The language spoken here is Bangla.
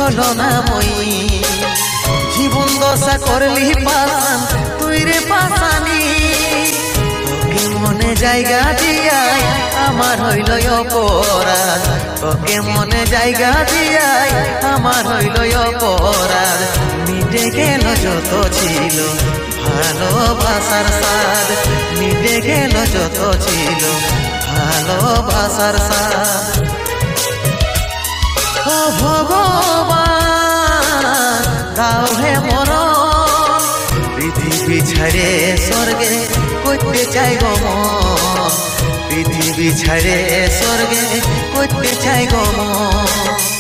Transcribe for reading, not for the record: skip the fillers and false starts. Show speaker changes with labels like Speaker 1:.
Speaker 1: ছলনা মই জীবন দশা করলি পাশান তুই রে পাশানি তোকে মনে জায়গা দিয়াই আমার হইল অপরাধ তোকে মনে জায়গা দিয়াই আমার হইল অপরাধ মিটে গেল যত ছিল ভালোবাসার স্বাদ মিটে গেল যত ছিল ভালোবাসার স্বাদ ও ভগবান দাও হে মরণ পৃথিবী ছাড়ে স্বর্গে করতে চাই গো মন পৃথিবী ছাড়ে স্বর্গে করতে চাই গো মন